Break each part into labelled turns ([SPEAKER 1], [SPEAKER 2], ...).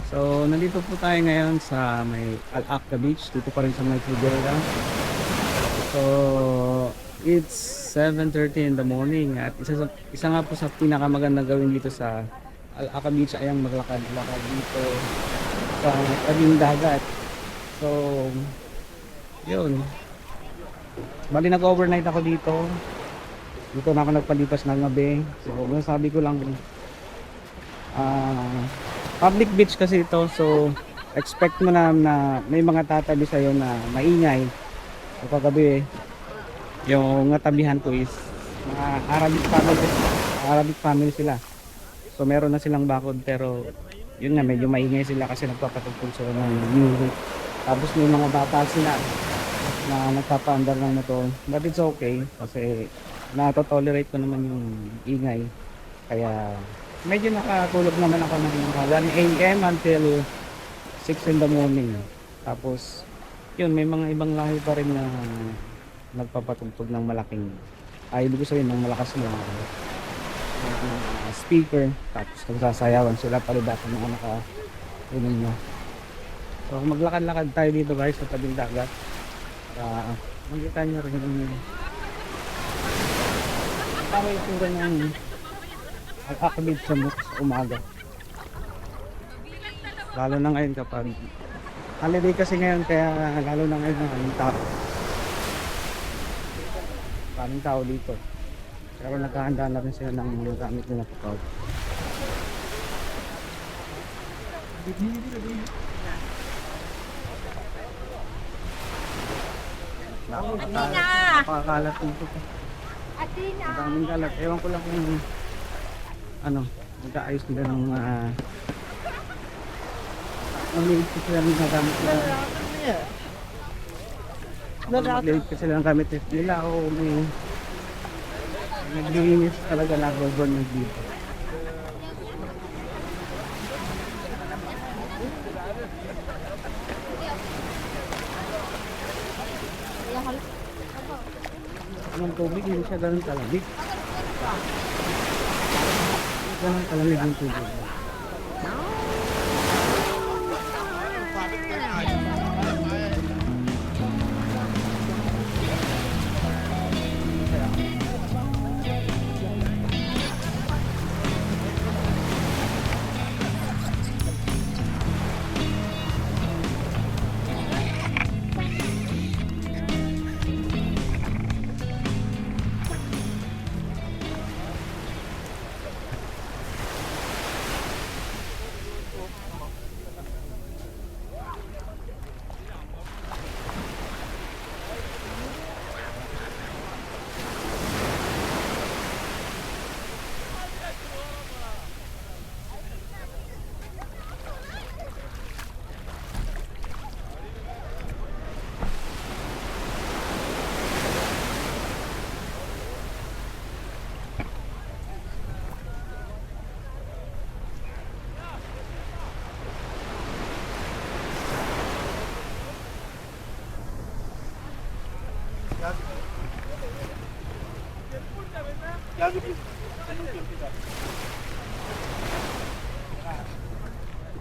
[SPEAKER 1] So, nandito po tayo ngayon sa may Aqqa Beach, dito pa rin sa may Fujairah. So, it's 7:30 in the morning at isa nga po sa pinakamagandang gawin dito sa Aqqa Beach ay ang maglakad-lakad dito sa tabing dagat. So, yun. Bali nag-overnight ako dito. Dito na ako nagpalipas ng gabi. So, masasabi ko lang public beach kasi ito, so expect mo na may mga tatabi sa'yo na maingay. So kagabi yung natabihan ko is mga Arabic family sila, so meron na silang bakod, pero yun nga, medyo maingay sila kasi nagpapatugtog sila ng music. Tapos may mga bata sila na nagpapaandar ng motor, but it's okay kasi na-tolerate ko naman yung ingay, kaya medyo nakatulog naman ako ng 1 AM until 6 in the morning. Tapos yun, may mga ibang lahi pa rin na nagpapatugtog ng malaking, ibig sabihin ng malakas na speaker. Tapos nagsasayawan sila, palibatan mga naka-inom na. So maglakad-lakad tayo dito guys sa tabing dagat para makita nyo rin yung tama yung tura ng Aqqa Beach sa umaga. Lalo na ngayon kapag holiday kasi ngayon, kaya lalo na ngayon maraming tao. Maraming tao dito. Pero naghahanda na rin sila ng mga gamit nila kapag. Napakakalat dito. Ang daming kalat. Ewan ko lang kung mag-aayos nila ng maliit kasi sila ng gamit nila. Maliit kasi sila ng gamit nila o may naglinis talaga na government dito. Ang tubig hindi siya ganun kalamig. Ganun kalamig yung tubig.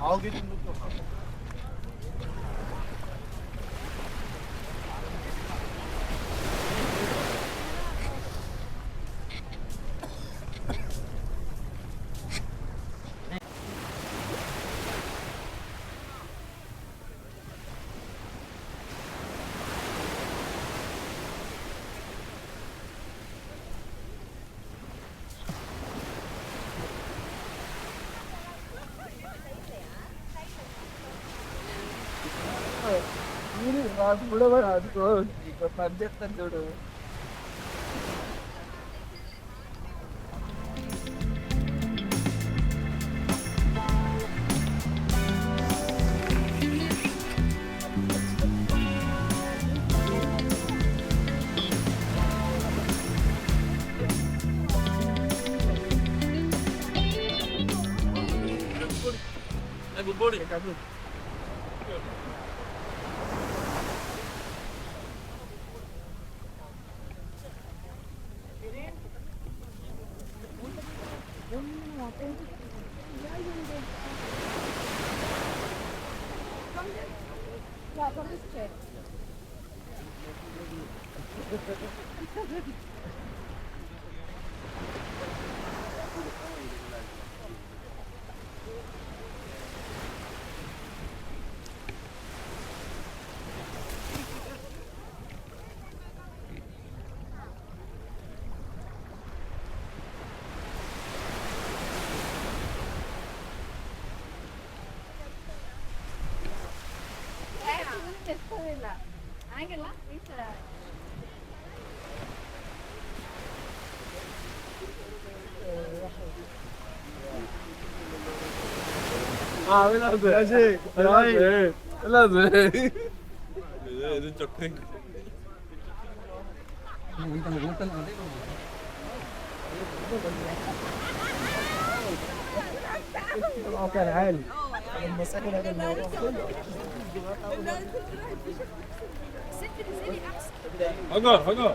[SPEAKER 2] Al gidin mutlu. Ini ras pula kan aku ikut panjat kan dulu. Aku boleh kabut. Ah, wala ba? Kasi, wala ba? Okay, عالي. Aga.